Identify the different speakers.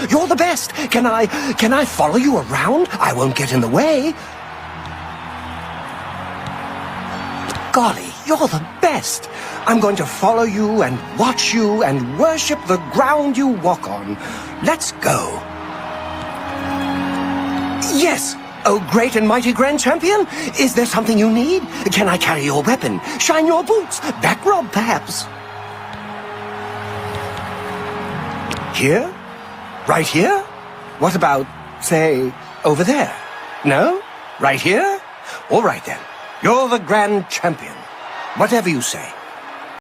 Speaker 1: You're the best. Can I follow you around? I won't get in the way. Golly, you're the best. I'm going to follow you and watch you and worship the ground you walk on. Let's go. Yes. Oh, great and mighty Grand Champion, is there something you need? Can I carry your weapon? Shine your boots? Back rub, perhaps? Here? Right here? What about, say, over there? No? Right here? All right, then. You're the Grand Champion. Whatever you say.